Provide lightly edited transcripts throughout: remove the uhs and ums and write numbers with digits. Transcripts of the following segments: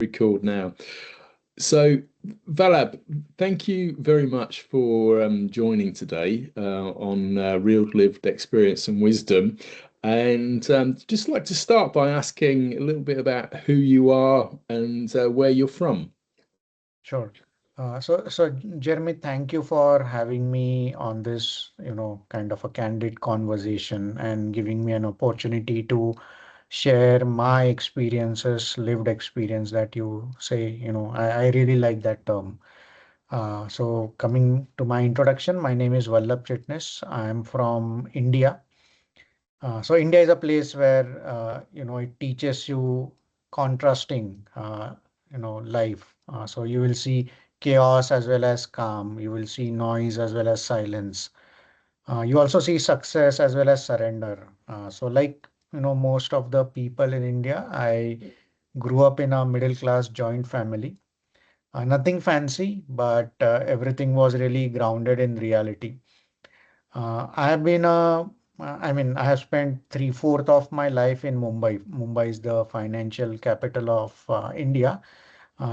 Record now. So, Vallabh, thank you very much for joining today on Real Lived Experience and Wisdom. And just like to start by asking a little bit about who you are and where you're from. Sure. So Jeremy, thank you for having me on this, kind of a candid conversation and giving me an opportunity to share my experiences, lived experience that you say, I really like that term. So coming to my introduction, my name is Vallabh Chitnis. I'm from India. So India is a place where, it teaches you contrasting, life. So you will see chaos as well as calm. You will see noise as well as silence. You also see success as well as surrender. So like, most of the people in India, I grew up in a middle class joint family. Nothing fancy, but everything was really grounded in reality. I have been I have spent three-fourth of my life in Mumbai. Mumbai is the financial capital of India.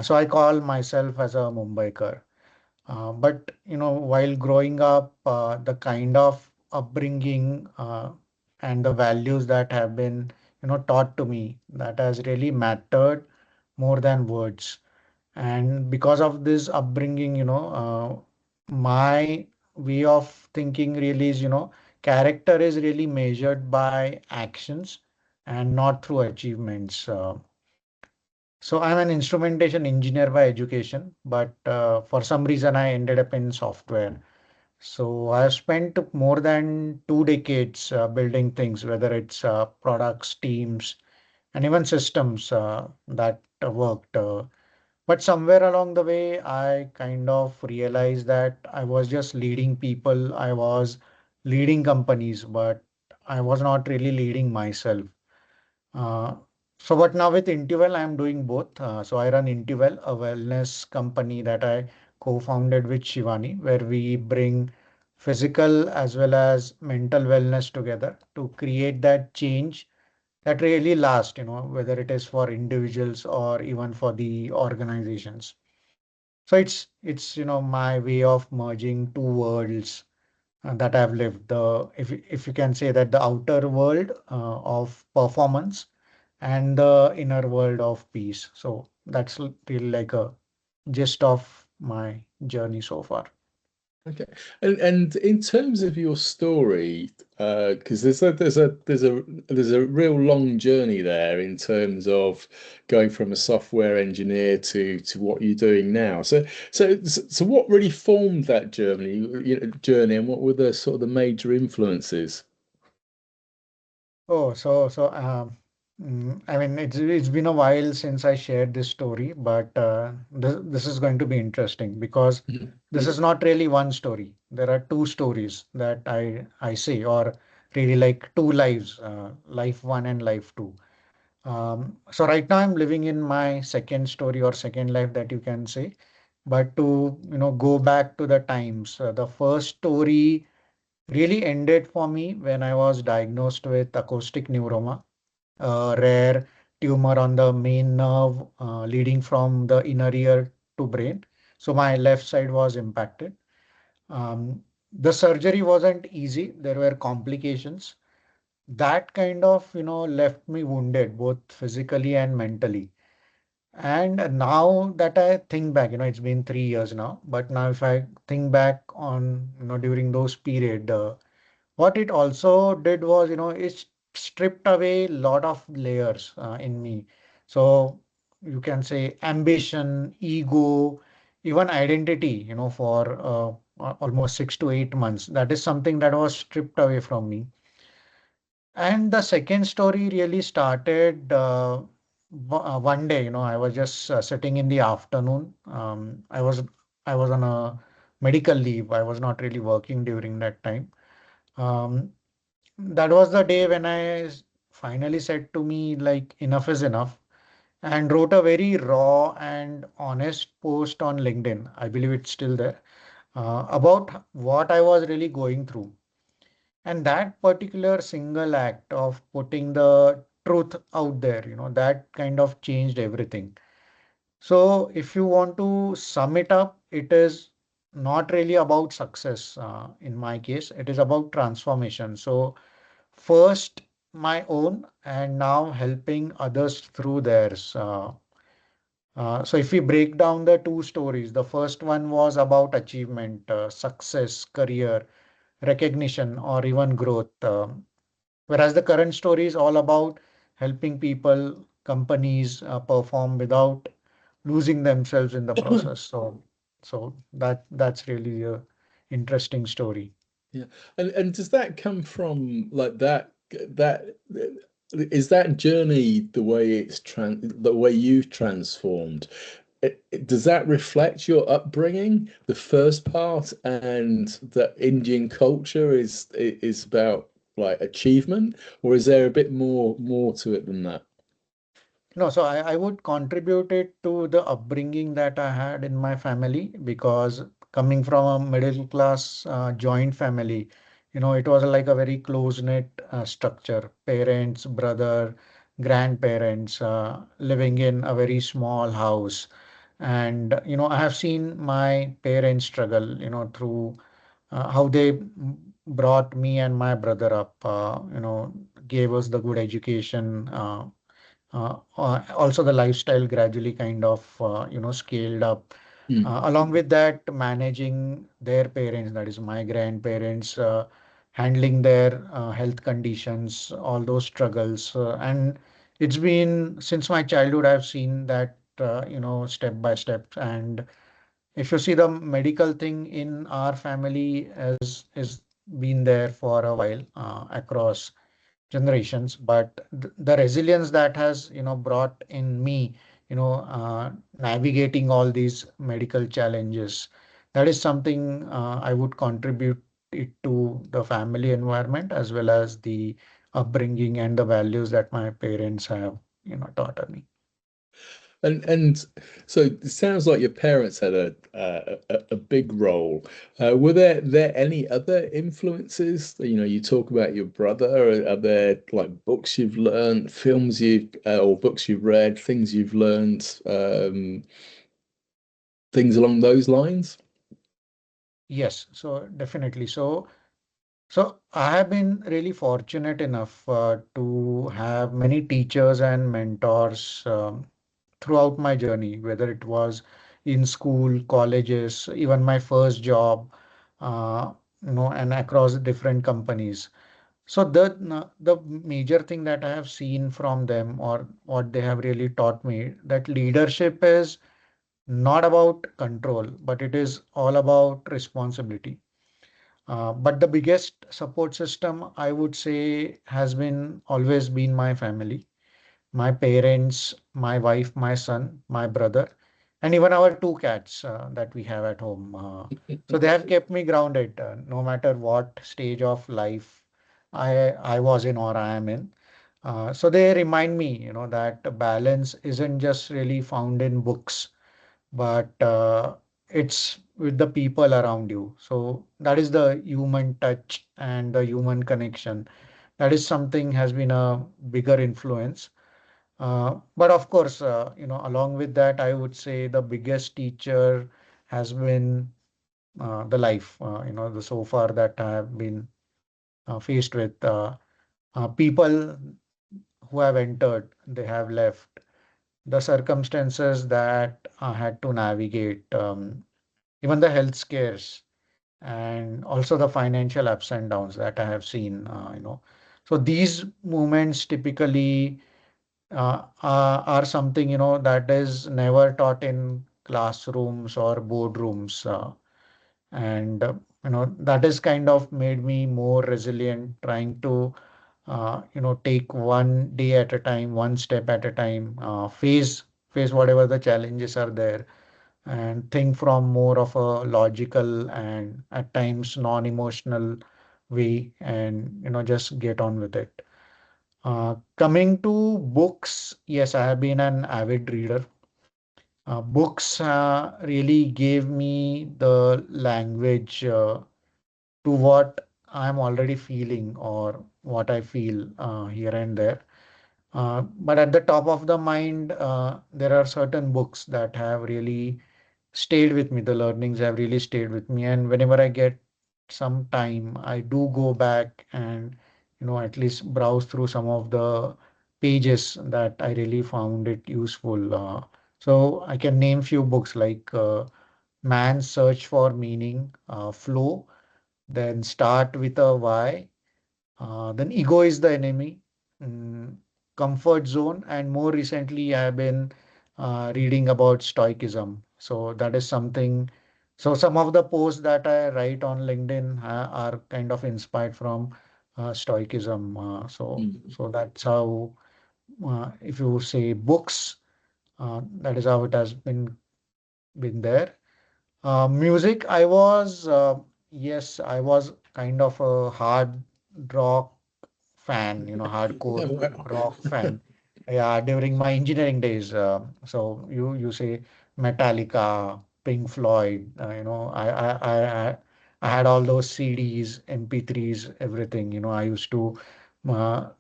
So I call myself as a Mumbaiker. But while growing up, the kind of upbringing and the values that have been, taught to me, that has really mattered more than words. And because of this upbringing, my way of thinking really is, character is really measured by actions and not through achievements. So I'm an instrumentation engineer by education, but for some reason I ended up in software. So I've spent more than 2 decades building things, whether it's products, teams, and even systems that worked. But somewhere along the way, I kind of realized that I was just leading people, I was leading companies, but I was not really leading myself. Uh, but now with Intivel, I'm doing both. So I run Intivel, a wellness company that I co-founded with Shivani, where we bring physical as well as mental wellness together to create that change that really lasts, whether it is for individuals or even for the organizations. So it's my way of merging two worlds that I've lived. If you can say that the outer world of performance and the inner world of peace. So that's really like a gist of my journey so far. Okay, and in terms of your story, because there's a real long journey there in terms of going from a software engineer to what you're doing now. So what really formed that journey, and what were the sort of the major influences? I mean, it's been a while since I shared this story, but this is going to be interesting because Mhm. this is not really one story. There are two stories that I say, or really like two lives, life one and life two. So right now I'm living in my second story or second life that you can say. But to go back to the times, the first story really ended for me when I was diagnosed with acoustic neuroma, a rare tumor on the main nerve leading from the inner ear to brain. So my left side was impacted. Um, the surgery wasn't easy. There were complications. That kind of, left me wounded both physically and mentally. And now that I think back, it's been 3 years now, but now if I think back on, during those period, what it also did was, it stripped away a lot of layers in me. So you can say ambition, ego, even identity, for almost 6 to 8 months. That is something that was stripped away from me. And the second story really started one day. I was just sitting in the afternoon. I was on a medical leave. I was not really working during that time. Um, that was the day when finally said to me, like, enough is enough, and wrote a very raw and honest post on LinkedIn. I believe it's still there, about what I was really going through. And that particular single act of putting the truth out there, that kind of changed everything. So if you want to sum it up, it is not really about success. In my case, it is about transformation. So first my own, and now helping others through theirs. So if we break down the two stories, the first one was about achievement, success, career, recognition, or even growth. Whereas the current story is all about helping people, companies perform without losing themselves in the process. So that's really a interesting story. Yeah, and does that come from like that is that journey the way the way you've transformed? Does that reflect your upbringing, the first part, and that Indian culture is about like achievement, or is there a bit more to it than that? No, so I would contribute it to the upbringing that I had in my family because coming from a middle class joint family, it was like a very close-knit structure. Parents, brother, grandparents living in a very small house. And, I have seen my parents struggle, through how they brought me and my brother up, gave us the good education. Also, the lifestyle gradually kind of scaled up. Hmm. Along with that, managing their parents, that is my grandparents, handling their health conditions, all those struggles, and it's been since my childhood. I've seen that step by step. And if you see the medical thing in our family is been there for a while across generations, but the resilience that has brought in me, navigating all these medical challenges, that is something I would contribute it to the family environment as well as the upbringing and the values that my parents have taught me. And so it sounds like your parents had a big role. Were there any other influences? You know, you talk about your brother. Are there like books you've learned, films you've or books you've read, things you've learned, things along those lines? Yes, so definitely. So I have been really fortunate enough to have many teachers and mentors throughout my journey, whether it was in school, colleges, even my first job, uh, and across different companies. So the major thing that I have seen from them, or what they have really taught me, that leadership is not about control, but it is all about responsibility. But the biggest support system I would say has been always been my family, my parents, my wife, my son, my brother, and even our two cats that we have at home. So they have kept me grounded no matter what stage of life I was in or I am in. So they remind me, that balance isn't just really found in books, but it's with the people around you. So that is the human touch and the human connection. That is something has been a bigger influence. But of course, along with that, I would say the biggest teacher has been the life, the so far that I have been faced with. People who have entered, they have left. The circumstances that I had to navigate, even the health scares, and also the financial ups and downs that I have seen, So these moments typically are something that is never taught in classrooms or boardrooms, and that has kind of made me more resilient, trying to take one day at a time, one step at a time, face whatever the challenges are there, and think from more of a logical and at times non-emotional way, and just get on with it. Coming to books, yes, I have been an avid reader. Books really gave me the language to what I'm already feeling or what I feel here and there. But at the top of the mind, there are certain books that have really stayed with me. The learnings have really stayed with me. And whenever I get some time, I do go back and, at least browse through some of the pages that I really found it useful. So I can name few books like Man's Search for Meaning, Flow, then Start with a Why, then Ego is the Enemy, mm, Comfort Zone, and more recently, I have been reading about Stoicism. So that is something. So some of the posts that I write on LinkedIn are kind of inspired from Stoicism. Mm. So that's how, if you say books, that is how it has been there. Music, yes, I was kind of a hard rock fan, hardcore Well, rock fan. Yeah, during my engineering days. So you say Metallica, Pink Floyd. I had all those CDs, MP3s, everything. I used to uh,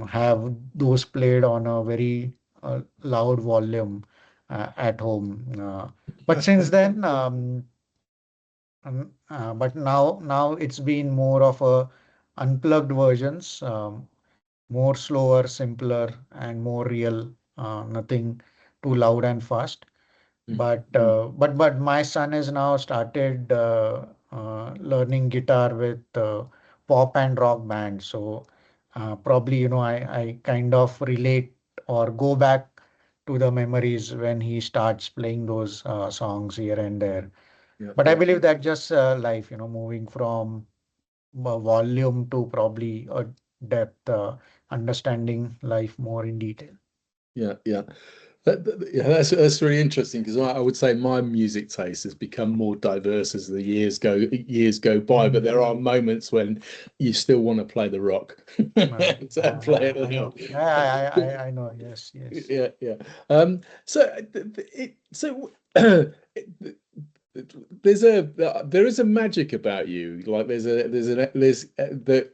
have those played on a very loud volume at home. But since then, but now it's been more of a unplugged versions. More slower, simpler, and more real. Nothing too loud and fast. But my son has now started learning guitar with pop and rock bands. So probably I kind of relate or go back to the memories when he starts playing those songs here and there. yeah, But I yeah. believe that just life, moving from volume to probably a depth, understanding life more in detail. Yeah, yeah. Yeah, that's really interesting because I would say my music taste has become more diverse as the years go by. But Mm. there are moments when you still want to play the rock, and play it I a know. Yeah, little. I know. Yes, yes. Yeah, yeah. So there is a magic about you. Like that.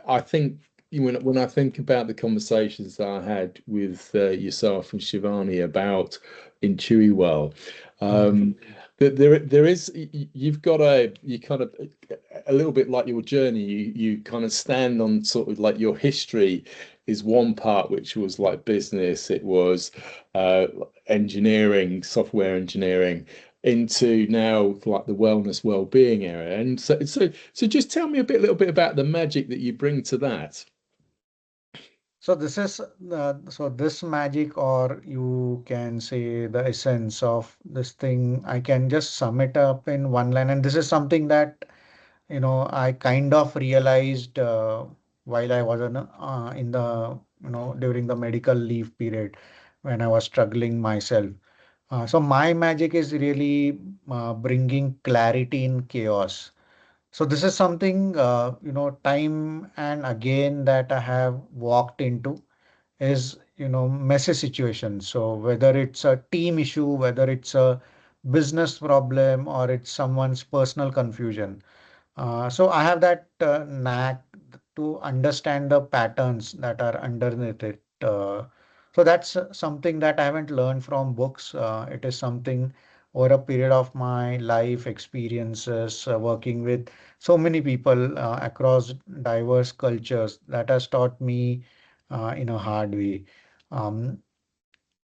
I think when I think about the conversations that I had with yourself and Shivani about in Chewy, Mm. um, that there is you've got you kind of a little bit like your journey. You kind of stand on sort of like your history is one part, which was like business. It was uh, engineering, software engineering, into now like the wellness, well-being area. And so just tell me little bit about the magic that you bring to that. So this magic, or you can say the essence of this thing, I can just sum it up in one line. And this is something that I kind of realized while I was in the, during the medical leave period when I was struggling myself. So my magic is really bringing clarity in chaos. So this is something, time and again that I have walked into is, messy situations. So whether it's a team issue, whether it's a business problem, or it's someone's personal confusion. So I have that knack to understand the patterns that are underneath it. So that's something that I haven't learned from books. It is something over a period of my life experiences, working with so many people across diverse cultures, that has taught me in a hard way. Um,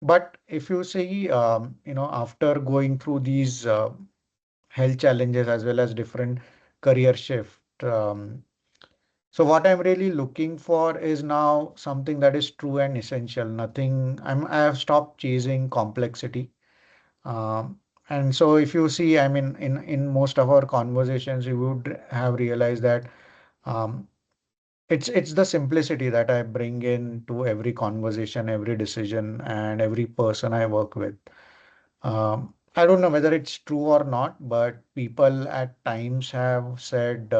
but if you see, after going through these health challenges as well as different career shift. So what I'm really looking for is now something that is true and essential. I have stopped chasing complexity. And so if you see, I mean, in most of our conversations, you would have realized that um, it's the simplicity that I bring in to every conversation, every decision, and every person I work with. I don't know whether it's true or not, but people at times have said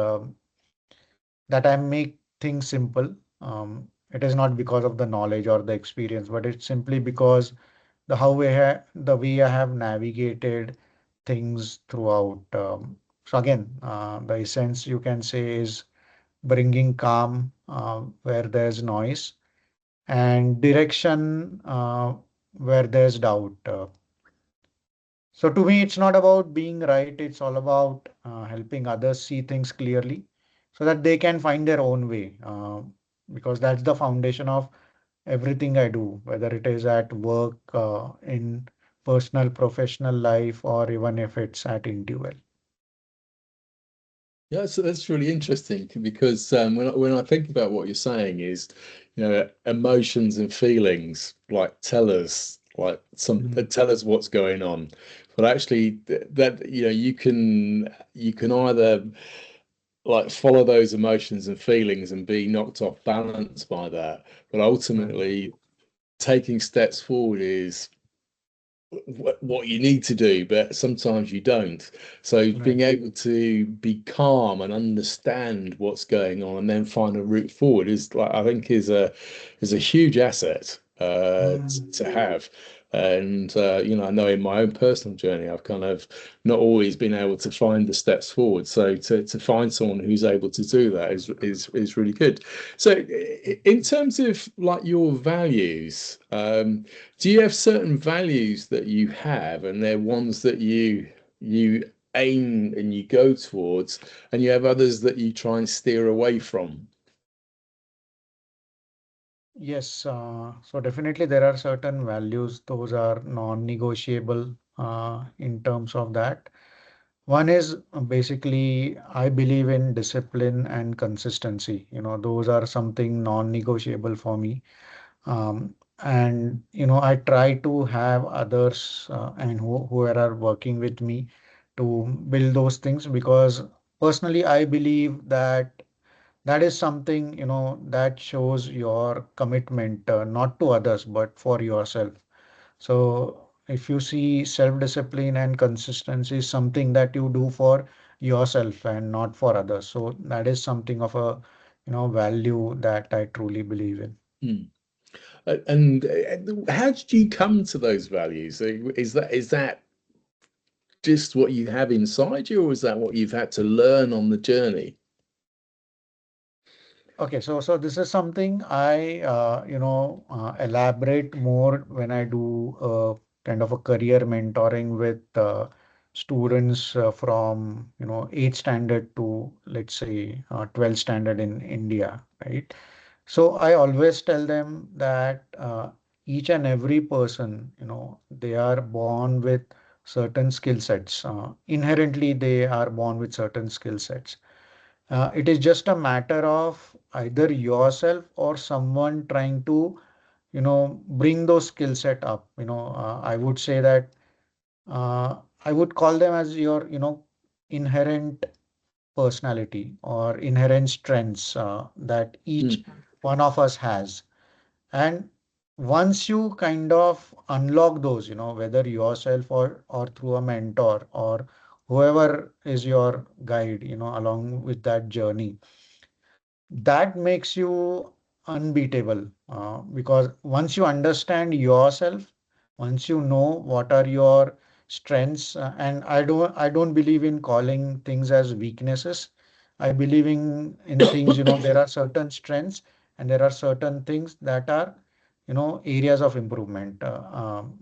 that I make things simple. It is not because of the knowledge or the experience, but it's simply because the way I have navigated things throughout. So again, the essence you can say is bringing calm where there's noise, and direction where there's doubt. So to me, it's not about being right. It's all about helping others see things clearly so that they can find their own way. Because that's the foundation of everything I do, whether it is at work, in personal, professional life, or even if it's at individual. Yeah, so that's really interesting because when I think about what you're saying is, emotions and feelings like tell us Mm. tell us what's going on, but actually that you can either like follow those emotions and feelings and be knocked off balance by that, but Right. ultimately taking steps forward is what you need to do, but sometimes you don't. So Right. being able to be calm and understand what's going on and then find a route forward is like I think is a huge asset Mm. to have. And I know in my own personal journey, I've kind of not always been able to find the steps forward. So to find someone who's able to do that is really good. So in terms of like your values, do you have certain values that you have, and they're ones that you aim and you go towards, and you have others that you try and steer away from? Yes, so definitely there are certain values, those are non-negotiable in terms of that. One is basically I believe in discipline and consistency. Those are something non-negotiable for me. And I try to have others and who are working with me to build those things because personally I believe that that is something that shows your commitment not to others but for yourself. So if you see self-discipline and consistency is something that you do for yourself and not for others, so that is something of a value that I truly believe in. Hmm. And how did you come to those values? Is that just what you have inside you, or is that what you've had to learn on the journey? Okay, so this is something I elaborate more when I do kind of a career mentoring with students from 8th standard to let's say 12th standard in India, right? So I always tell them that each and every person, they are born with certain skill sets. Inherently, they are born with certain skill sets. It is just a matter of either yourself or someone trying to, bring those skill set up. I would say that I would call them as your, inherent personality or inherent strengths that each Hmm. one of us has. And once you kind of unlock those, whether yourself or through a mentor or whoever is your guide, along with that journey, that makes you unbeatable because once you understand yourself, once you know what are your strengths, and I don't believe in calling things as weaknesses. I believe in things, there are certain strengths and there are certain things that are areas of improvement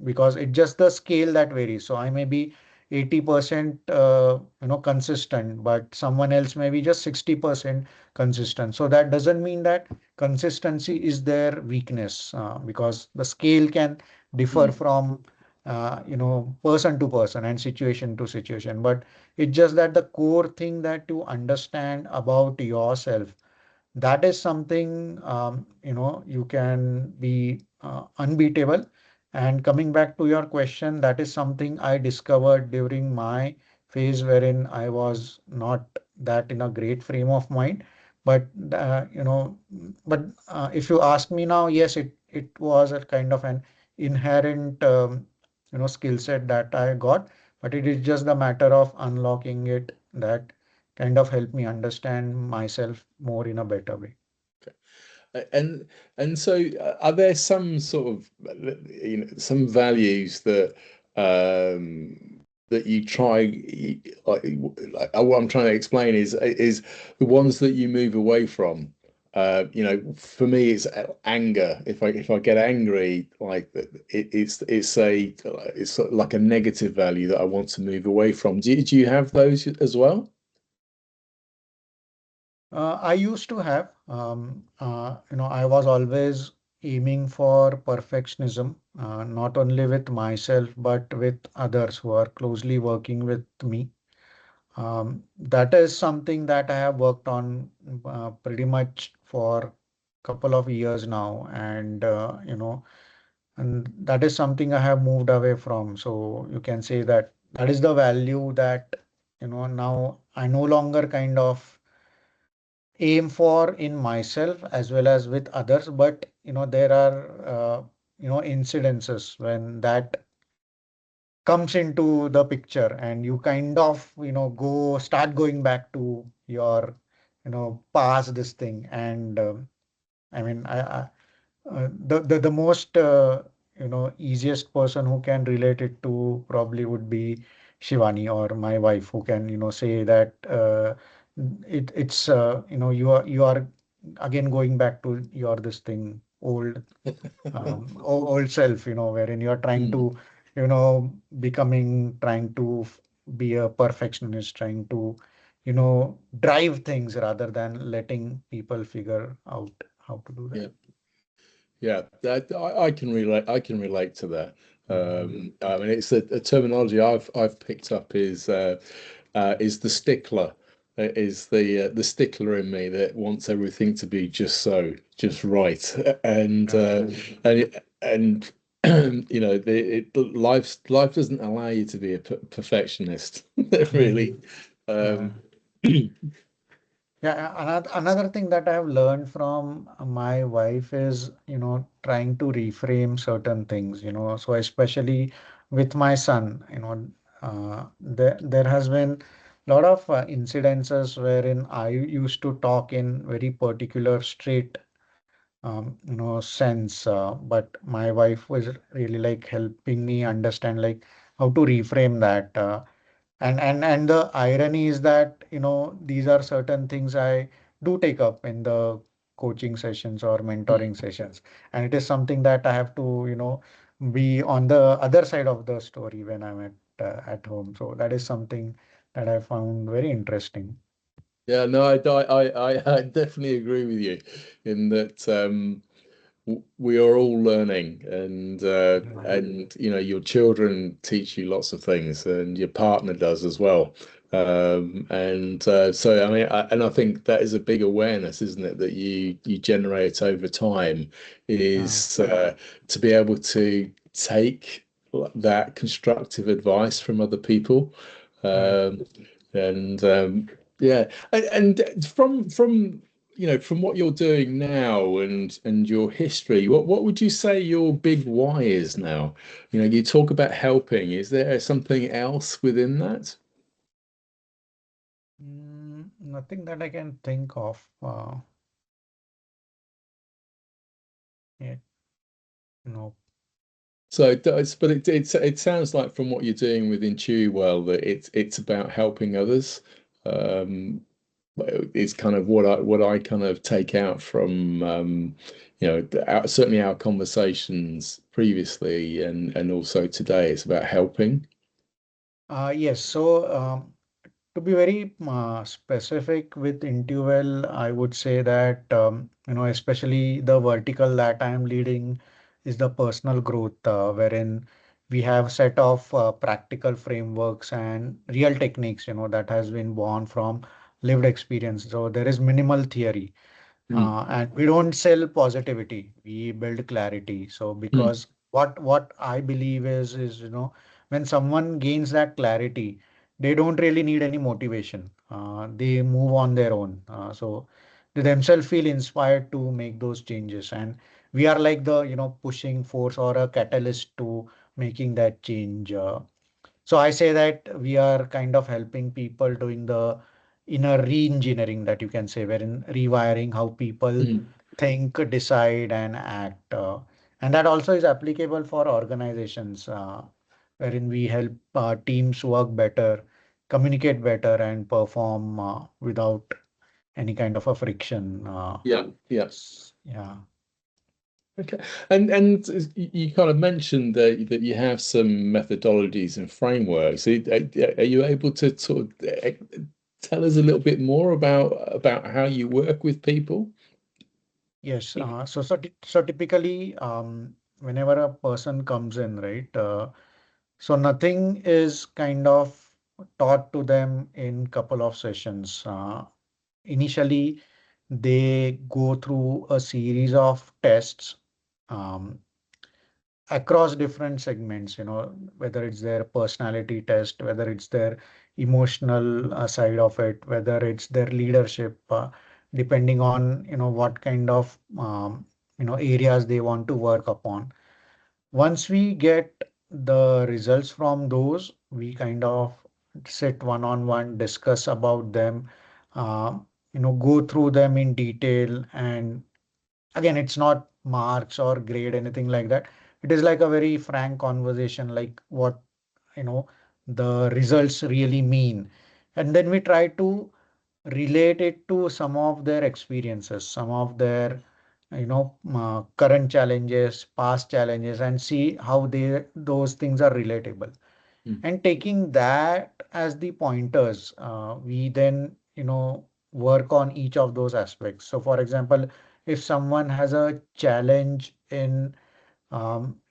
because it's just the scale that varies. So I may be 80% consistent, but someone else may be just 60% consistent. So that doesn't mean that consistency is their weakness because the scale can differ Hmm. from person to person and situation to situation. But it's just that the core thing that you understand about yourself, that is something you can be unbeatable. And coming back to your question, that is something I discovered during my phase wherein I was not that in a great frame of mind. But if you ask me now, yes, it was a kind of an inherent skill set that I got, but it is just the matter of unlocking it that kind of helped me understand myself more in a better way. And so are there some sort of some values that you try like what I'm trying to explain is the ones that you move away from For me, it's anger. If I get angry, like it's sort of like a negative value that I want to move away from. Do you have those as well? I used to have, I was always aiming for perfectionism, not only with myself, but with others who are closely working with me. That is something that I have worked on pretty much for a couple of years now, and that is something I have moved away from. So you can say that that is the value that, now I no longer kind of aim for in myself as well as with others. But, there are, incidences when that comes into the picture and you kind of, start going back to your, past this thing. And I mean, the most easiest person who can relate it to probably would be Shivani or my wife, who can say that it's you are again going back to your this thing old self, wherein you're trying Mm. to trying to be a perfectionist, trying to drive things rather than letting people figure out how to do that. Yeah. Yeah, I can relate. I can relate to that. I mean, it's a terminology I've picked up is the stickler. Is the stickler in me that wants everything to be just so, just right, and Right. and life doesn't allow you to be a perfectionist, really. Yeah. Um, Yeah, another thing that I have learned from my wife is, trying to reframe certain things, so especially with my son, there has been a lot of incidences wherein I used to talk in very particular straight, sense, but my wife was really like helping me understand like how to reframe that. And the irony is that, these are certain things I do take up in the coaching sessions or mentoring sessions. And it is something that I have to, be on the other side of the story when I'm at home. So that is something that I found very interesting. yeah, no, I definitely agree with you in that. We are all learning, and your children teach you lots of things, and your partner does as well. And so I mean, and I think that is a big awareness, isn't it, that you generate over time, Yeah. is to be able to take that constructive advice from other people. Correct. Um, and yeah, and from what you're doing now and your history, what would you say your big why is now? You talk about helping. Is there something else within that? Nothing that I can think of. Yeah, no. So it does, but it sounds like from what you're doing within well that it's about helping others. Um, it's kind of what I kind of take out from certainly our conversations previously and also today. It's about helping. Yes. So, to be very specific with Intuvel, I would say that, especially the vertical that I am leading is the personal growth, wherein we have set of practical frameworks and real techniques, that has been born from lived experience. So there is minimal theory. Mm, And we don't sell positivity, we build clarity. So mm, because what I believe is, when someone gains that clarity, they don't really need any motivation. They move on their own. So they themselves feel inspired to make those changes. And we are like the, pushing force or a catalyst to making that change. So I say that we are kind of helping people doing the inner re-engineering, that you can say, wherein rewiring how people mm. think, decide, and act. And that also is applicable for organizations, wherein we help teams work better, communicate better, and perform without any kind of a friction. Yeah, yeah. Yeah. Okay. And you kind of mentioned that you have some methodologies and frameworks. Are you able to sort of tell us a little bit more about how you work with people? Yes. So typically, whenever a person comes in, right? So nothing is kind of taught to them in couple of sessions. Initially, they go through a series of tests um, across different segments, whether it's their personality test, whether it's their emotional side of it, whether it's their leadership, depending on, what kind of, areas they want to work upon. Once we get the results from those, we kind of sit one-on-one, discuss about them, go through them in detail. And again, it's not marks or grade, anything like that. It is like a very frank conversation, like what, you know, the results really mean. And then we try to relate it to some of their experiences, some of their, current challenges, past challenges, and see how those things are relatable. Mm, And taking that as the pointers, we then, work on each of those aspects. So, for example, if someone has a challenge in,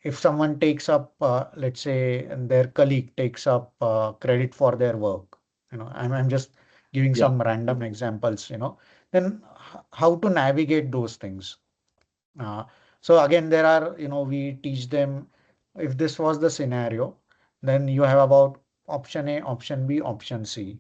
if someone takes up, let's say, and their colleague takes up credit for their work, I'm just giving yeah. some random examples, then how to navigate those things. Uh, so again, we teach them, if this was the scenario, then you have about option A, option B, option C,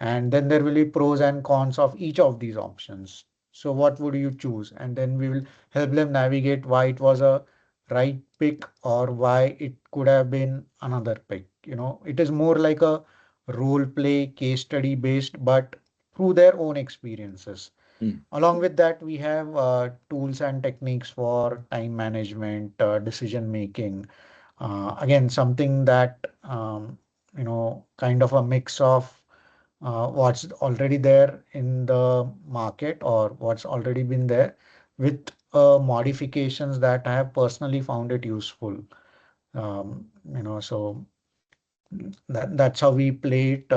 and then there will be pros and cons of each of these options. So what would you choose? And then we will help them navigate why it was a right pick or why it could have been another pick. It is more like a role play, case study based, but through their own experiences. Mm, Along with that, we have tools and techniques for time management, decision making. Again, something that, kind of a mix of what's already there in the market or what's already been there with modifications that I have personally found it useful. So that's how we play it.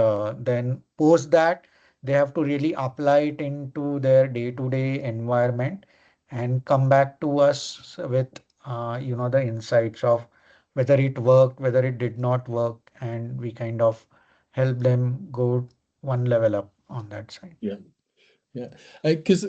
Then post that, they have to really apply it into their day-to-day environment and come back to us with the insights of whether it worked, whether it did not work, and we kind of help them go one level up on that side. yeah. Yeah, because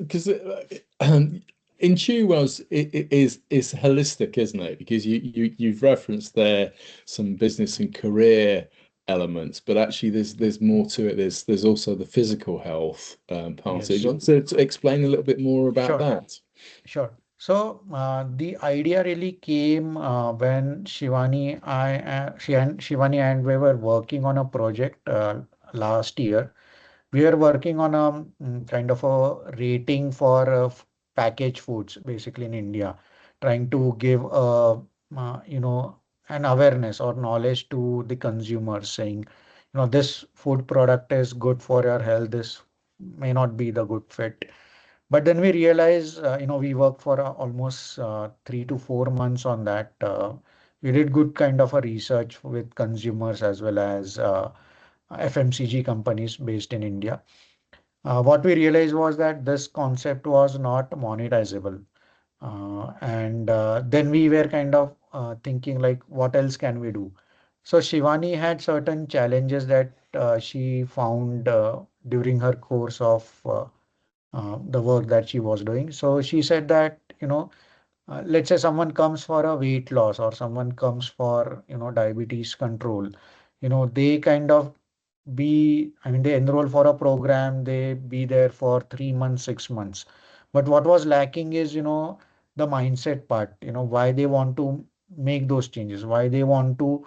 in Chewell's it is holistic, isn't it? Because you've referenced there some business and career elements, but actually there's more to it. There's also the physical health part. So do you Yes, want to explain a little bit more about sure. that? Sure. So the idea really came when Shivani and we were working on a project last year. We are working on a kind of a rating for packaged foods, basically in India, trying to give an awareness or knowledge to the consumers, saying, this food product is good for your health. This may not be the good fit. But then we realized, we worked for almost 3 to 4 months on that. We did good kind of a research with consumers as well as FMCG companies based in India. What we realized was that this concept was not monetizable. And then we were kind of thinking like, what else can we do? So Shivani had certain challenges that she found during her course of the work that she was doing. So she said that, let's say someone comes for a weight loss or someone comes for, diabetes control, they kind of I mean, they enroll for a program, they be there for 3 months, 6 months. But what was lacking is, the mindset part, why they want to make those changes, why they want to,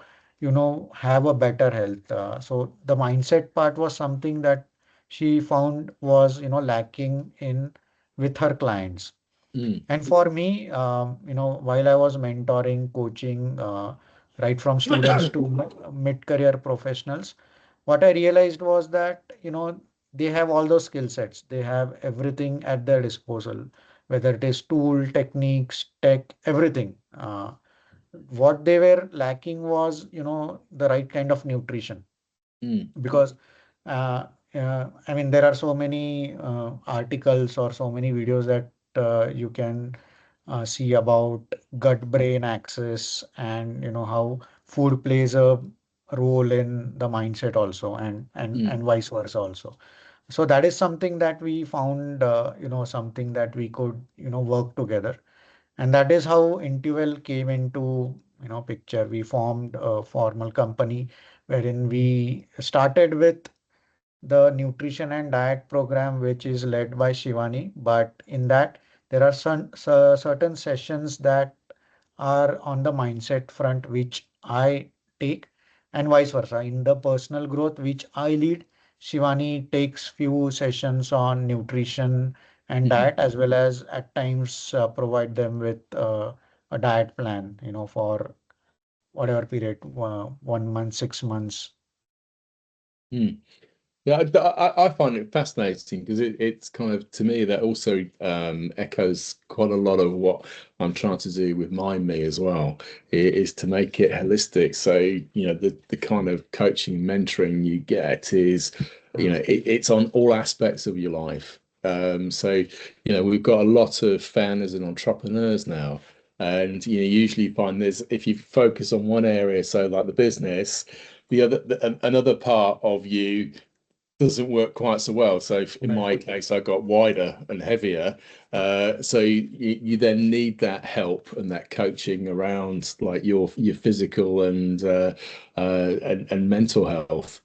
have a better health. So the mindset part was something that she found was, lacking in with her clients. Mm. And for me, while I was mentoring, coaching, right from students to mid-career professionals, what I realized was that, they have all those skill sets. They have everything at their disposal, whether it is tool, techniques, tech, everything. What they were lacking was, the right kind of nutrition. mm, Because I mean, there are so many articles or so many videos that you can see about gut-brain axis, and how food plays a role in the mindset also, and mm, vice versa also. So that is something that we found, something that we could, work together. And that is how Intuvel came into, picture. We formed a formal company wherein we started with the nutrition and diet program, which is led by Shivani. But in that, there are certain sessions that are on the mindset front, which I take, and vice versa. In the personal growth, which I lead, Shivani takes few sessions on nutrition and mhm, diet, as well as at times provide them with a diet plan, for whatever period, 1 month, 6 months. mm. Yeah, I find it fascinating because it's kind of, to me, that also echoes quite a lot of what I'm trying to do with Mind Me as well, is to make it holistic. So, the kind of coaching and mentoring you get is, it's on all aspects of your life. So, we've got a lot of founders and entrepreneurs now. And usually you find there's, if you focus on one area, so like the business, another part of you doesn't work quite so well. So in Right. my case, I got wider and heavier. So you then need that help and that coaching around like your physical and mental health.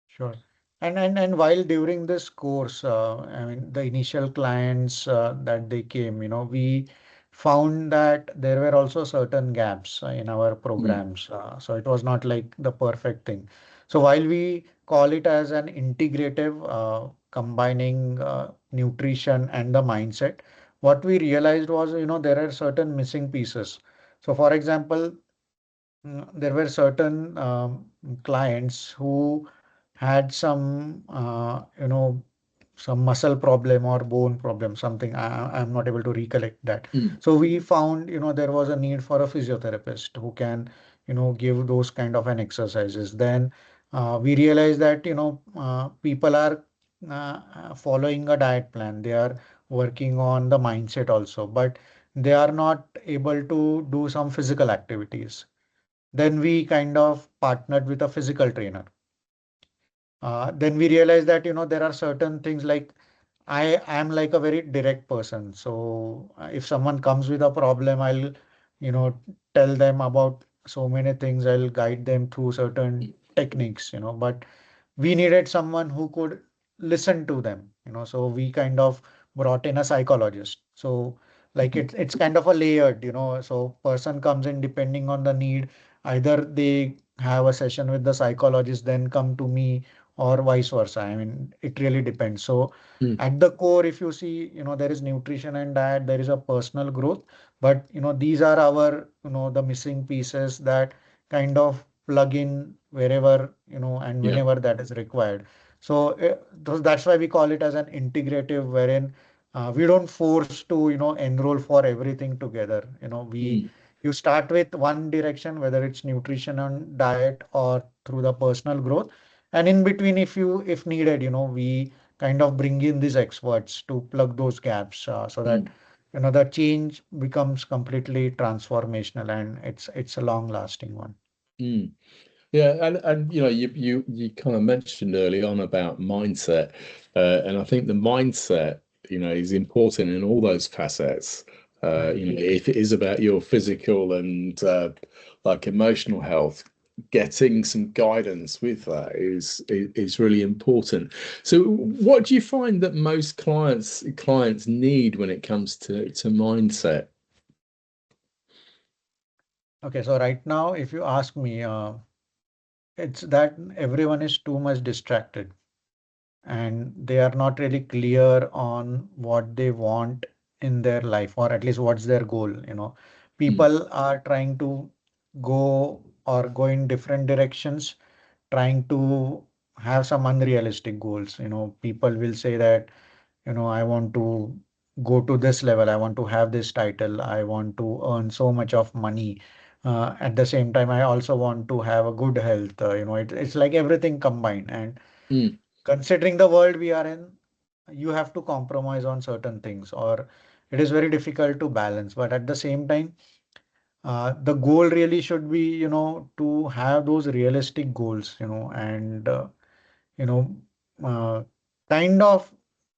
Sure. And while during this course, I mean, the initial clients that they came, we found that there were also certain gaps in our Mm, programs. So it was not like the perfect thing. So while we call it as an integrative, combining nutrition and the mindset, what we realized was, there are certain missing pieces. So for example, there were certain clients who had some, some muscle problem or bone problem, something. I'm not able to recollect that. mm, So we found, there was a need for a physiotherapist who can, give those kind of an exercises. Then we realized that, people are following a diet plan. They are working on the mindset also, but they are not able to do some physical activities. Then we kind of partnered with a physical trainer. Then we realized that, there are certain things like I am like a very direct person. So if someone comes with a problem, I'll, tell them about so many things. I'll guide them through certain techniques, but we needed someone who could listen to them, so we kind of brought in a psychologist. So like mm, it's kind of a layered, so person comes in depending on the need. Either they have a session with the psychologist, then come to me, or vice versa. I mean, it really depends. So mm, at the core, if you see, there is nutrition and diet, there is a personal growth, but these are our, the missing pieces that kind of plug in wherever, and yeah. whenever that is required. So that's why we call it as an integrative, wherein we don't force to, enroll for everything together. Mm, You start with one direction, whether it's nutrition and diet or through the personal growth. And in between, if needed, we kind of bring in these experts to plug those gaps, so that mm, the change becomes completely transformational, and it's a long lasting one. mm. Yeah, and you kind of mentioned early on about mindset, and I think the mindset, is important in all those facets. Right. If it is about your physical and like emotional health, getting some guidance with that is really important. So, what do you find that most clients need when it comes to mindset? Okay, so right now, if you ask me, it's that everyone is too much distracted, and they are not really clear on what they want in their life, or at least what's their goal. Mm, People are trying to go in different directions, trying to have some unrealistic goals. People will say that, I want to go to this level, I want to have this title, I want to earn so much of money. At the same time, I also want to have a good health. It's like everything combined. And mm, considering the world we are in, you have to compromise on certain things, or it is very difficult to balance. But at the same time, the goal really should be, to have those realistic goals, and you know, uh, kind of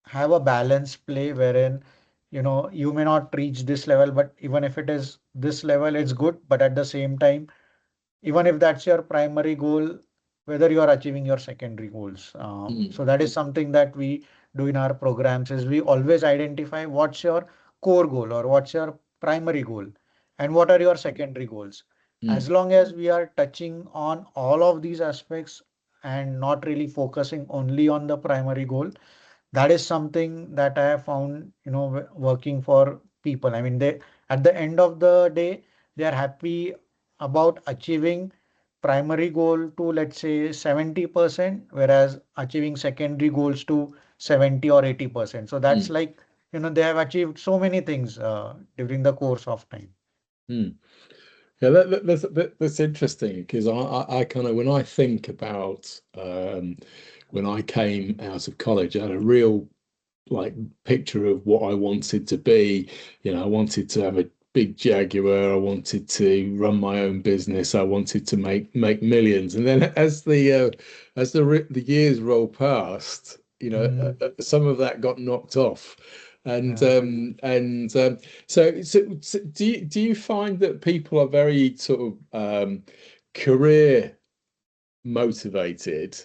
have a balance play wherein, you may not reach this level, but even if it is this level, it's good. But at the same time, even if that's your primary goal, whether you are achieving your secondary goals. mm, So that is something that we do in our programs is we always identify what's your core goal or what's your primary goal and what are your secondary goals. mm, As long as we are touching on all of these aspects and not really focusing only on the primary goal, that is something that I have found, working for people. I mean, they at the end of the day, they are happy about achieving primary goal to, let's say, 70%, whereas achieving secondary goals to 70 or 80%. So that's mm, like, they have achieved so many things during the course of time. mm. Yeah, that's interesting because I kind of when I think about when I came out of college, I had a real like picture of what I wanted to be. You know, I wanted to have a big Jaguar. I wanted to run my own business. I wanted to make millions. And then as the years roll past, Mm, some of that got knocked off. And yeah. so do you find that people are very sort of career motivated,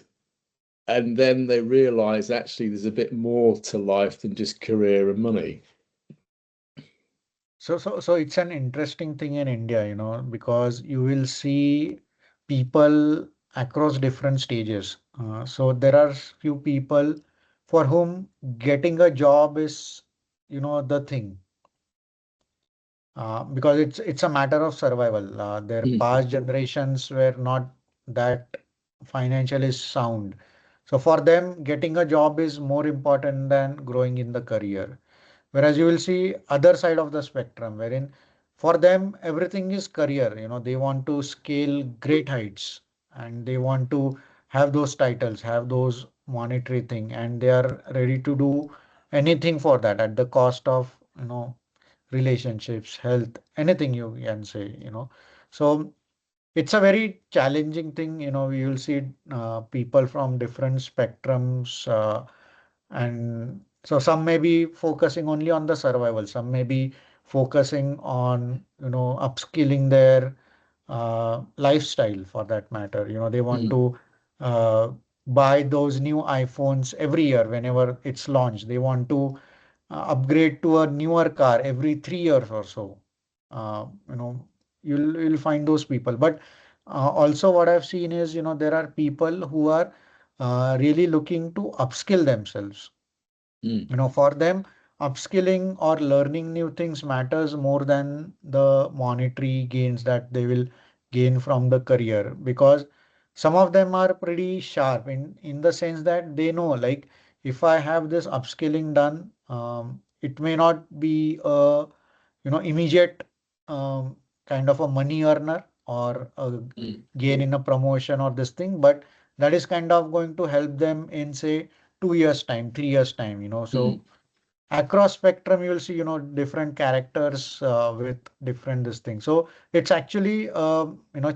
and then they realize actually there's a bit more to life than just career and money? So it's an interesting thing in India, because you will see people across different stages. So there are few people for whom getting a job is, the thing, because it's a matter of survival. Their Mm, past generations were not that financially sound. So for them, getting a job is more important than growing in the career. Whereas you will see other side of the spectrum, wherein for them everything is career. They want to scale great heights and they want to have those titles, have those monetary thing, and they are ready to do anything for that at the cost of, relationships, health, anything you can say. So it's a very challenging thing. You will see people from different spectrums. And so some may be focusing only on the survival, some may be focusing on, upskilling their lifestyle for that matter. They want mm, to uh, buy those new iPhones every year whenever it's launched. They want to upgrade to a newer car every 3 years or so. Uh, you know, you'll find those people. But also what I've seen is, there are people who are really looking to upskill themselves. mm, For them, upskilling or learning new things matters more than the monetary gains that they will gain from the career, because some of them are pretty sharp in the sense that they know, like, if I have this upskilling done, it may not be a, immediate um, kind of a money earner or a mm, gain in a promotion or this thing, but that is kind of going to help them in, say, 2 years time, 3 years time. mm, So across spectrum you will see, different characters with different this thing. So it's actually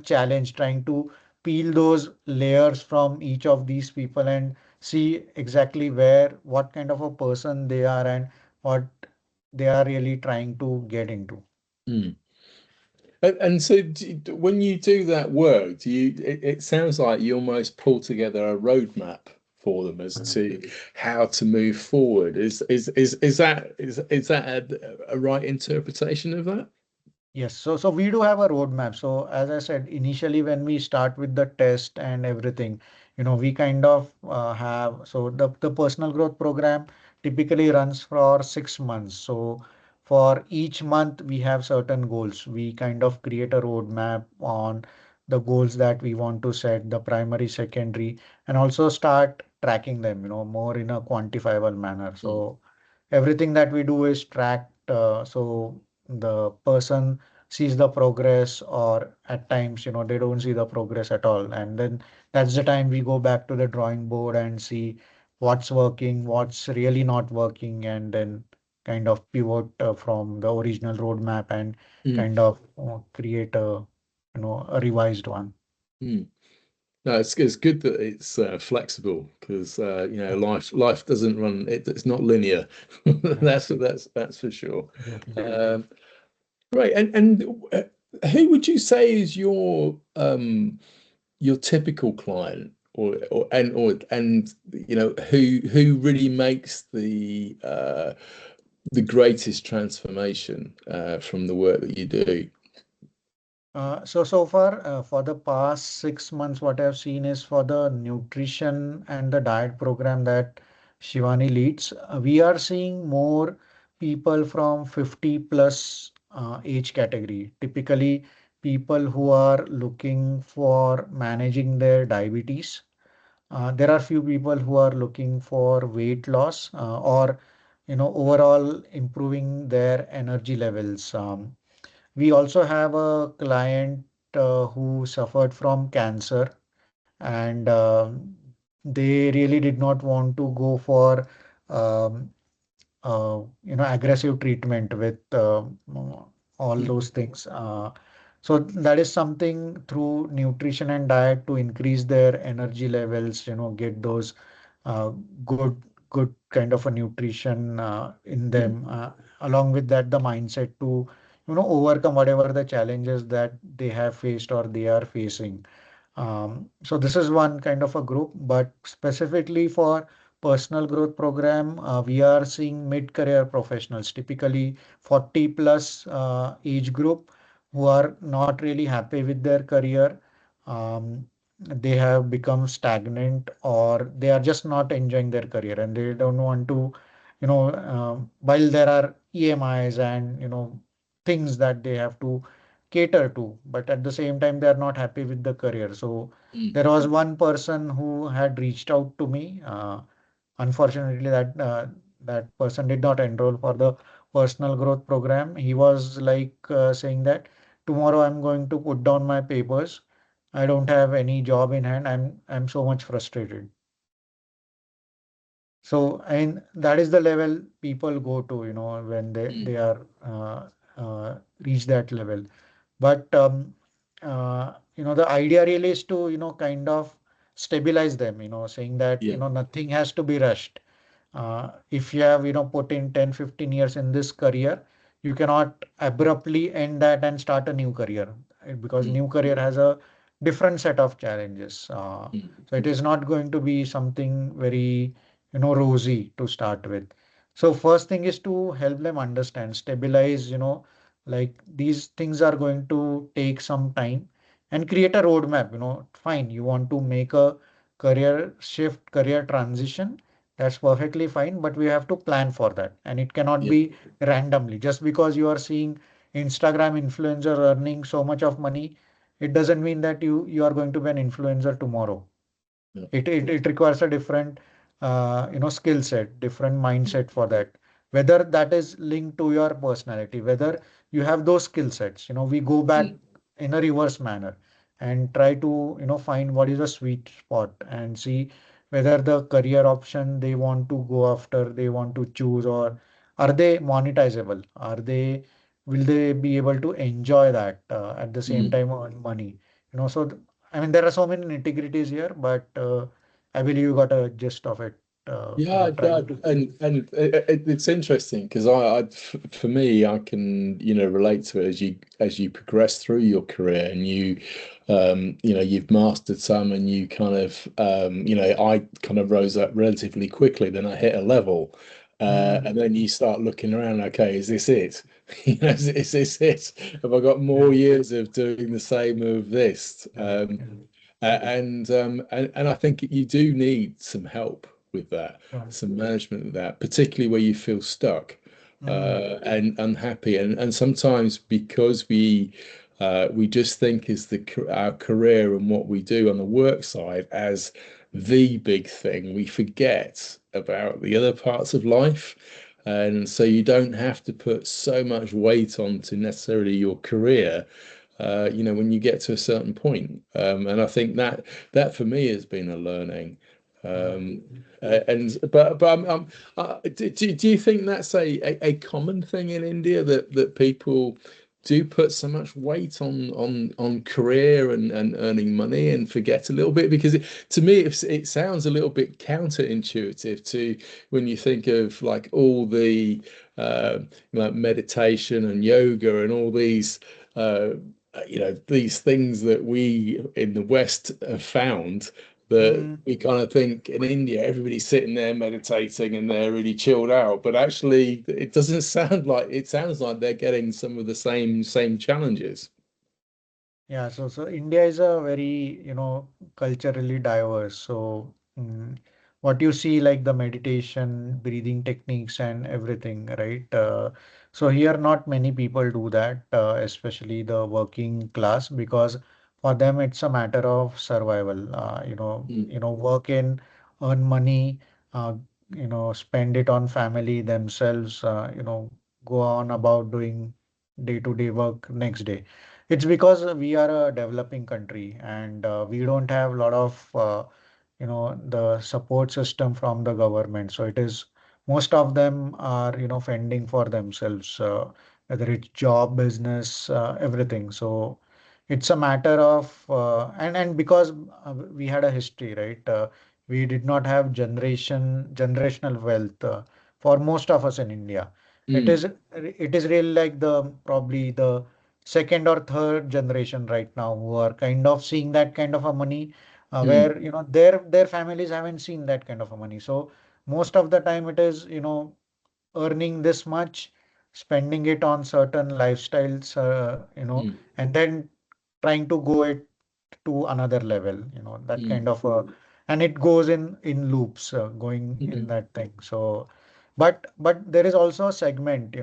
challenge trying to peel those layers from each of these people and see exactly where what kind of a person they are and what they are really trying to get into. mm. And so when you do that work, it sounds like you almost pull together a roadmap for them as to how to move forward. Is that a right interpretation of that? Yes, so we do have a roadmap. So as I said, initially when we start with the test and everything, we kind of have, so the personal growth program typically runs for 6 months. So for each month we have certain goals. We kind of create a roadmap on the goals that we want to set, the primary, secondary, and also start tracking them, more in a quantifiable manner. mm, So everything that we do is tracked, so the person sees the progress, or at times, they don't see the progress at all. And then that's the time we go back to the drawing board and see what's working, what's really not working, and then kind of pivot from the original roadmap and mm, kind of create a revised one. mm. No, it's good that it's flexible because life doesn't run it's not linear. Yeah, That's for sure. exactly. Um, right, and who would you say is your typical client, or who really makes the greatest transformation from the work that you do? So far, for the past 6 months, what I've seen is for the nutrition and the diet program that Shivani leads, we are seeing more people from 50 plus age category. Typically, people who are looking for managing their diabetes. There are few people who are looking for weight loss, or overall improving their energy levels. We also have a client who suffered from cancer, and they really did not want to go for um, aggressive treatment with all Mm, those things. So that is something through nutrition and diet to increase their energy levels, get those uh, good good kind of a nutrition in mm, them. Along with that, the mindset to overcome whatever the challenges that they have faced or they are facing. So this is one kind of a group, but specifically for personal growth program, we are seeing mid-career professionals, typically 40 plus age group, who are not really happy with their career. They have become stagnant, or they are just not enjoying their career, and they don't want to, while there are EMIs and things that they have to cater to, but at the same time they are not happy with the career. So mm, there was one person who had reached out to me. Unfortunately, that person did not enroll for the personal growth program. He was like saying that tomorrow I'm going to put down my papers. I don't have any job in hand. I'm so much frustrated. So, and that is the level people go to, when they mm. they are reach that level. But the idea really is to, kind of stabilize them, saying that, Yeah. nothing has to be rushed. If you have, put in 10, 15 years in this career, you cannot abruptly end that and start a new career, because Mm, new career has a different set of challenges. mm, So it is not going to be something very, rosy to start with. So first thing is to help them understand, stabilize, like these things are going to take some time, and create a roadmap. Fine, you want to make a career shift, career transition, that's perfectly fine, but we have to plan for that. And it cannot yeah. be randomly. Just because you are seeing Instagram influencer earning so much of money, it doesn't mean that you are going to be an influencer tomorrow. Yeah. It requires a different skill set, different mindset for that. Whether that is linked to your personality, whether you have those skill sets, we go back Mm, in a reverse manner and try to find what is a sweet spot and see whether the career option they want to go after, they want to choose, or are they monetizable? Are they Will they be able to enjoy that at the same mm. time earn money? So I mean, there are so many nitty-gritties here, but I believe you got a gist of it. Yeah, Trying to. it's interesting because for me, I can relate to it as you progress through your career and you've mastered some and you kind of I kind of rose up relatively quickly. Then I hit a level, Mm, and then you start looking around. Okay, is this it? Is this it? Have I got yeah, more years of doing the same of this? yeah, yeah, And I think you do need some help with that, sure. some management of that, particularly where you feel stuck Mm, and unhappy. And sometimes because we We just think is our career and what we do on the work side as the big thing. We forget about the other parts of life. And so you don't have to put so much weight onto necessarily your career, when you get to a certain point. And I think that for me has been a learning. Yeah. Do you think that's a common thing in India that people do put so much weight on career and earning money and forget a little bit? Because to me it sounds a little bit counterintuitive to when you think of like all the uh, like meditation and yoga and all these uh, these things that we in the West have found, that Mm, we kind of think in India everybody's sitting there meditating and they're really chilled out, but actually it doesn't sound like it. Sounds like they're getting some of the same challenges. yeah, so India is a very, culturally diverse. So what you see like the meditation, breathing techniques and everything, right? So here not many people do that, especially the working class, because for them it's a matter of survival. Mm, Work in, earn money, uh, spend it on family themselves, go on about doing day-to-day work next day. It's because we are a developing country and we don't have a lot of the support system from the government. So it is most of them are fending for themselves, whether it's job, business, everything. So it's a matter of and because we had a history, right? We did not have generational wealth for most of us in India. It mm, is it is really like the probably the second or third generation right now who are kind of seeing that kind of a money mm, where their families haven't seen that kind of a money. So most of the time it is earning this much, spending it on certain lifestyles, mm, and then trying to go it to another level, that mm, kind of and it goes in loops, going in mm, that thing. So, but there is also a segment,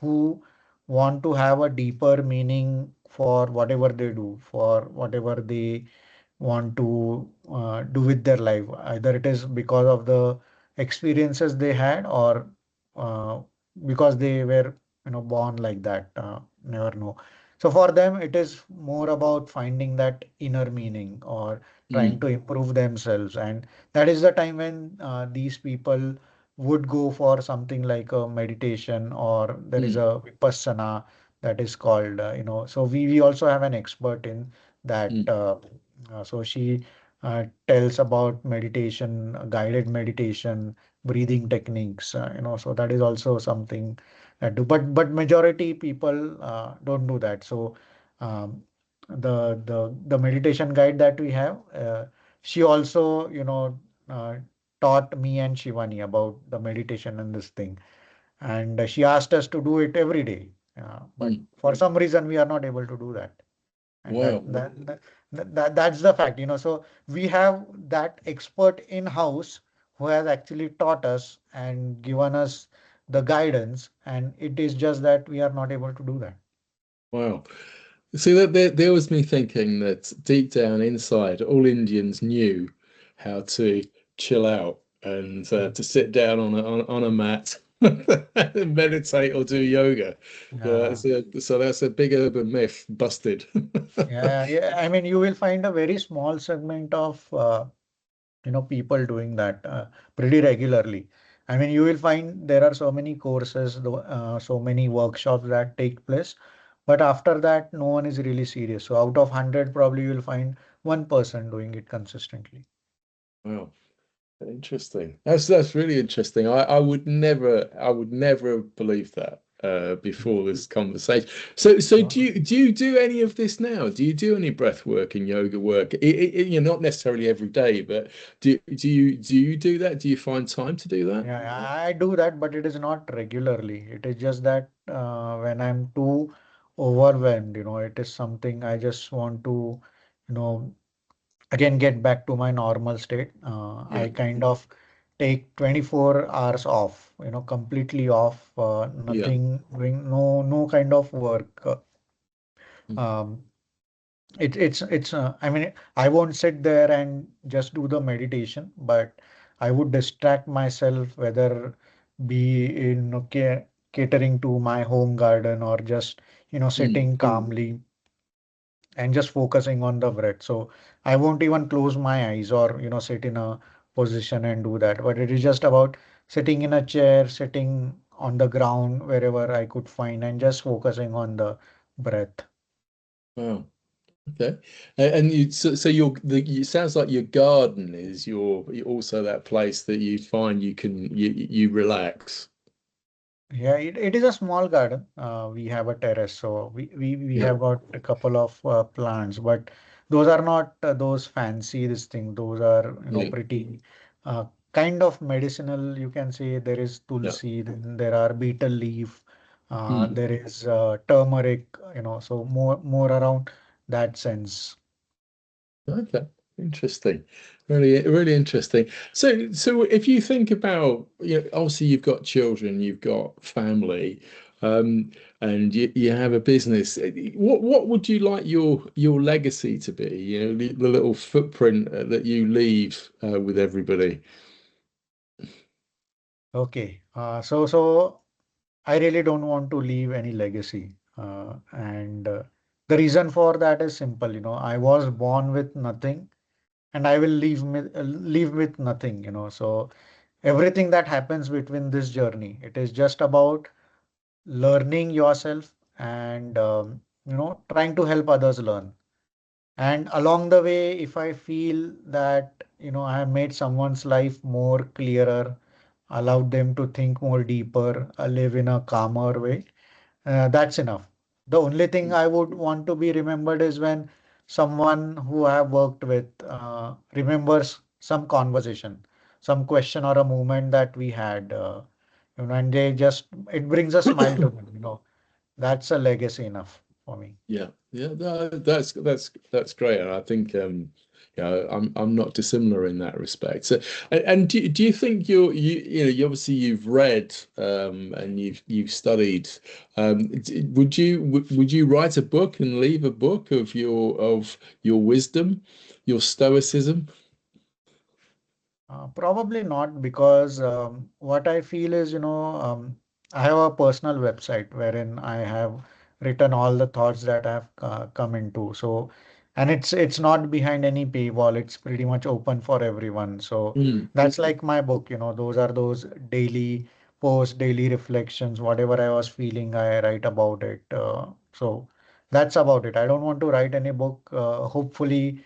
who want to have a deeper meaning for whatever they do, for whatever they want to do with their life. Either it is because of the experiences they had or uh, because they were, born like that. Never know. So for them, it is more about finding that inner meaning or trying mm, to improve themselves. And that is the time when these people would go for something like a meditation, or there is mm, a vipassana that is called, so we also have an expert in that. mm, So she tells about meditation, guided meditation, breathing techniques, so that is also something that do. But majority people don't do that. So um, the meditation guide that we have, she also, taught me and Shivani about the meditation and this thing. And she asked us to do it every day. But mm. for some reason, we are not able to do that. And Wow. that's the fact, so we have that expert in house who has actually taught us and given us the guidance, and it is just that we are not able to do that. Wow. See, that there was me thinking that deep down inside, all Indians knew how to chill out and Mm. to sit down on a mat and meditate or do yoga. Yeah, So that's a big urban myth busted. yeah. I mean, you will find a very small segment of people doing that pretty regularly. I mean, you will find there are so many courses, so many workshops that take place, but after that, no one is really serious. So out of 100, probably you will find one person doing it consistently. Wow. Interesting. That's really interesting. I would never have believed that before this conversation. So do you do any of this now? Do you do any breath work and yoga work? You're not necessarily every day, but do you do that? Do you find time to do that? Yeah, I do that, but it is not regularly. It is just that when I'm too overwhelmed, it is something I just want to, you know, again get back to my normal state. Yeah. I kind of take 24 hours off, completely off, Yeah. nothing doing, no kind of work. Mm. Um, I mean, I won't sit there and just do the meditation, but I would distract myself, whether be in catering to my home garden or just, Mm. sitting calmly and just focusing on the breath. So I won't even close my eyes or, sit in a position and do that. But it is just about sitting in a chair, sitting on the ground, wherever I could find, and just focusing on the breath. Wow. Okay. And you so it sounds like your garden is also that place that you find you relax. Yeah, it is a small garden. We have a terrace, so we Yeah. have got a couple of plants, but those are not those fancy this thing. Those are, Yeah. pretty uh, kind of medicinal. You can say there is Yeah. tulsi, then there are betel leaf, Hmm. there is turmeric, so more around that sense. Okay. Interesting. Really interesting. So if you think about, obviously you've got children, you've got family, um, and you have a business. What would you like your legacy to be? The little footprint that you leave with everybody. Okay, so I really don't want to leave any legacy. And the reason for that is simple. I was born with nothing and I will leave with nothing. So everything that happens between this journey, it is just about learning yourself and, trying to help others learn. And along the way, if I feel that, I have made someone's life more clearer, allowed them to think more deeper, live in a calmer way, that's enough. The only thing I would want to be remembered is when someone who I have worked with remembers some conversation, some question or a moment that we had, and it brings a smile to them. That's a legacy enough for me. Yeah, yeah, no, that's great, and I think I'm not dissimilar in that respect. So, and do you think obviously you've read and you've studied. Would you write a book and leave a book of your wisdom, your stoicism? Probably not because what I feel is, I have a personal website wherein I have written all the thoughts that I've come into. So, and it's not behind any paywall. It's pretty much open for everyone. So Mm, that's like my book. Those are those daily posts, daily reflections, whatever I was feeling, I write about it. So that's about it. I don't want to write any book. Hopefully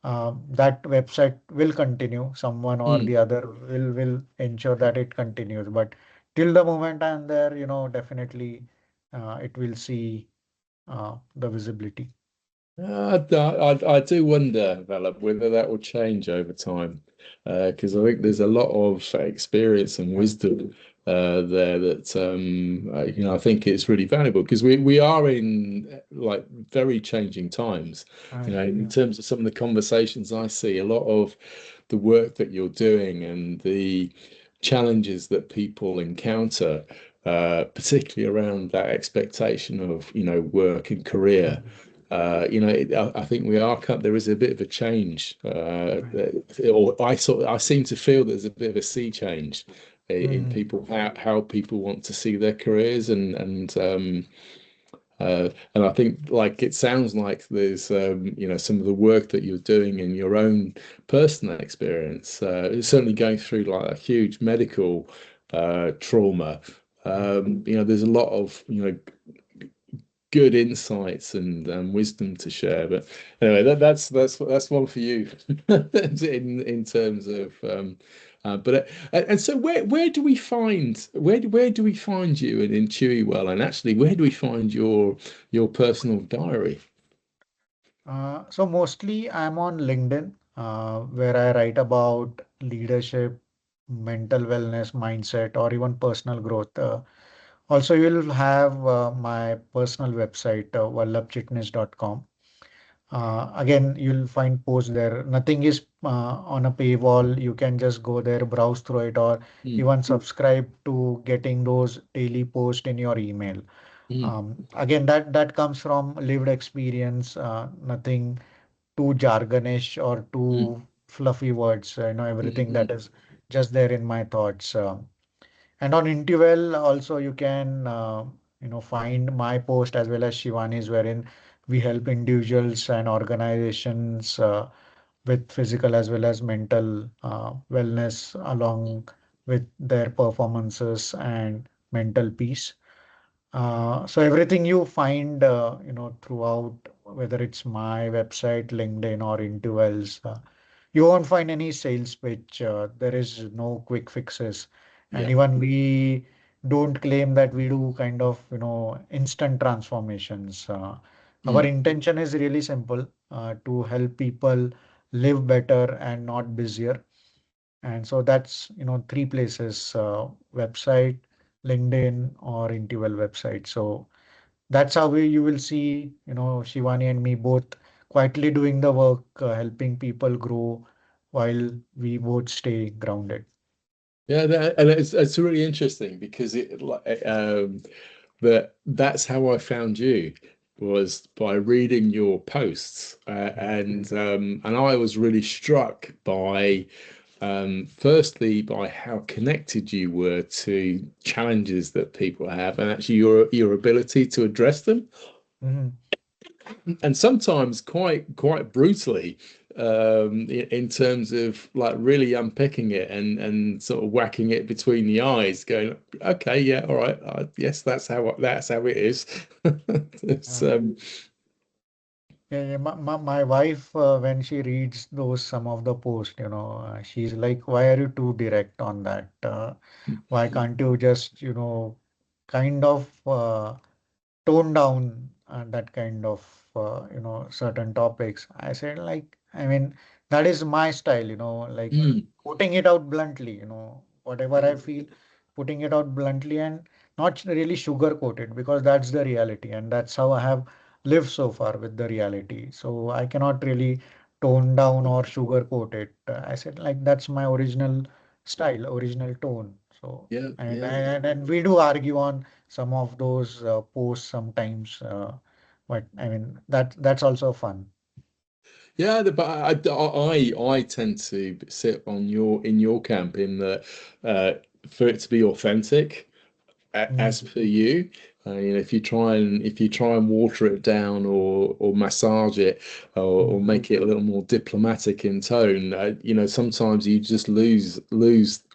that website will continue. Someone or mm. the other will ensure that it continues. But till the moment I'm there, definitely it will see the visibility. I do wonder, Vallabh, whether that will change over time, because I think there's a lot of experience and wisdom there that I think it's really valuable because we are in like very changing times. In Yeah. terms of some of the conversations I see, a lot of the work that you're doing and the challenges that people encounter, particularly around that expectation of work and career. Mhm. I think there is a bit of a change, Right. or I seem to feel there's a bit of a sea change in Mhm. people, how people want to see their careers, and I think like it sounds like there's some of the work that you're doing in your own personal experience, certainly going through like a huge medical trauma. There's a lot of good insights and wisdom to share. But anyway, that's one for you in terms of. And so where do we find where do we find you in Chewy Well, and actually where do we find your personal diary? So mostly I'm on LinkedIn, where I write about leadership, mental wellness, mindset, or even personal growth. Also, you'll have my personal website, vallabhchitnis.com. Again, you'll find posts there. Nothing is on a paywall. You can just go there, browse through it, or Mm, even subscribe to getting those daily posts in your email. Mm, Again, that comes from lived experience, nothing too jargonish or mm, too fluffy words. mm, Everything that mm. is just there in my thoughts. And on Interval also you can find my post as well as Shivani's, wherein we help individuals and organizations with physical as well as mental wellness along with their performances and mental peace. So everything you find, throughout, whether it's my website, LinkedIn, or Intervals, you won't find any sales pitch. There is no quick fixes, and Yeah. even we don't claim that we do kind of, instant transformations. Our Mm. intention is really simple, to help people live better and not busier. And so that's, three places, website, LinkedIn, or Interval website. So that's how you will see, Shivani and me both quietly doing the work, helping people grow while we both stay grounded. Yeah, and it's really interesting because that's how I found you, was by reading your posts, and I was really struck by, firstly, by how connected you were to challenges that people have, and actually your ability to address them, Mhm. and sometimes quite brutally, in terms of like really unpicking it and sort of whacking it between the eyes, going, okay, yeah, all right, yes, that's how it is. It's Uh, yeah, yeah, my wife, when she reads those some of the posts, she's like, "Why are you too direct on that? Why can't you just, kind of tone down that kind of certain topics?" I said, like, I mean, that is my style, like Mm, putting it out bluntly, whatever I feel, putting it out bluntly and not really sugarcoat it, because that's the reality and that's how I have lived so far with the reality. So I cannot really tone down or sugarcoat it. I said, like, that's my original style, original tone. So yeah, and yeah. and we do argue on some of those posts sometimes. But I mean that's also fun. Yeah, but I tend to sit on in your camp, in that, uh, for it to be authentic, Mm, as per you. If you try and water it down, or massage it, or mm, make it a little more diplomatic in tone, sometimes you just lose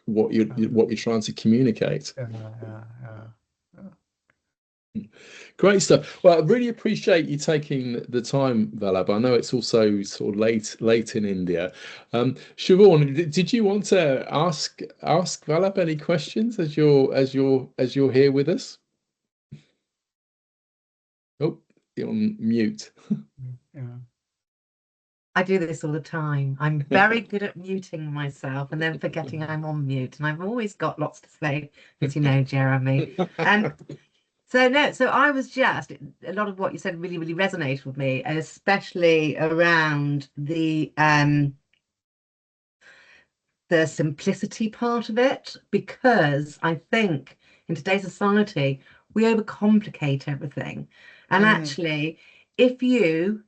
what you're trying to communicate. yeah, yeah, yeah. Great stuff. Well, I really appreciate you taking the time, Vallabh. I know it's also sort of late in India. Siobhan, did you want to ask Vallabh any questions as you're here with us? Oh, you're on mute. Yeah. I do this all the time. I'm very good at muting myself and then forgetting I'm on mute. And I've always got lots to say, as you know, Jeremy. And so, no, so I was just, a lot of what you said really, really resonated with me, especially around the simplicity part of it, because I think in today's society, we overcomplicate everything. And Mm, actually, if you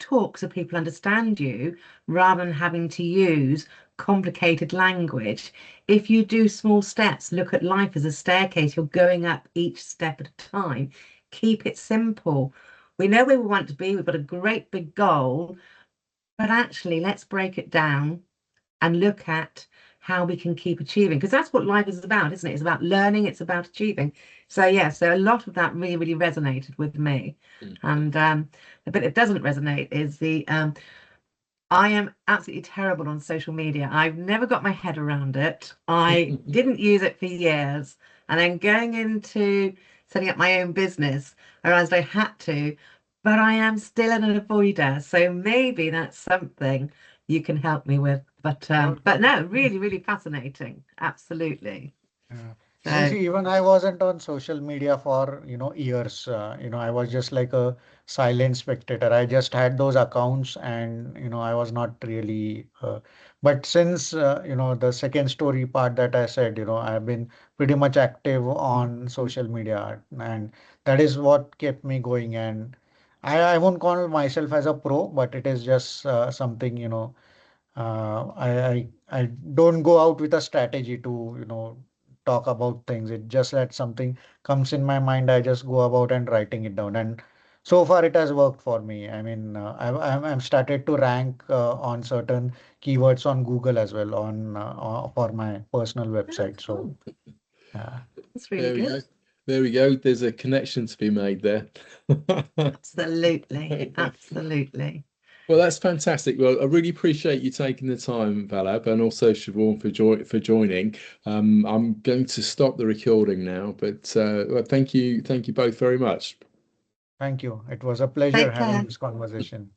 talk so people understand you rather than having to use complicated language. If you do small steps, look at life as a staircase, you're going up each step at a time. Keep it simple. We know where we want to be, we've got a great big goal, but actually, let's break it down and look at how we can keep achieving, because that's what life is about, isn't it? It's about learning, it's about achieving. So yeah, so a lot of that really, really resonated with me. And the bit that doesn't resonate is the I am absolutely terrible on social media. I've never got my head around it. I didn't use it for years. And then going into setting up my own business, I realized I had to, but I am still an avoider. So maybe that's something you can help me with. But okay. no, really, really fascinating. Absolutely. Yeah. So Even I wasn't on social media for, years. I was just like a silent spectator. I just had those accounts and, I was not really, but since, the second story part that I said, I've been pretty much active on social media, and that is what kept me going. And I won't call myself as a pro, but it is just something, I don't go out with a strategy to, talk about things. It just that something comes in my mind, I just go about and writing it down. And so far, it has worked for me. I mean, I'm started to rank on certain keywords on Google as well for my personal Oh, website. So, cool. yeah, That's really There we good. go. There we go. There's a connection to be made there. Absolutely. Absolutely. Well, that's fantastic. Well, I really appreciate you taking the time, Vallabh, and also Siobhan for joining. I'm going to stop the recording now, but well, thank you both very much. thank you. It was a pleasure Take having care. this conversation.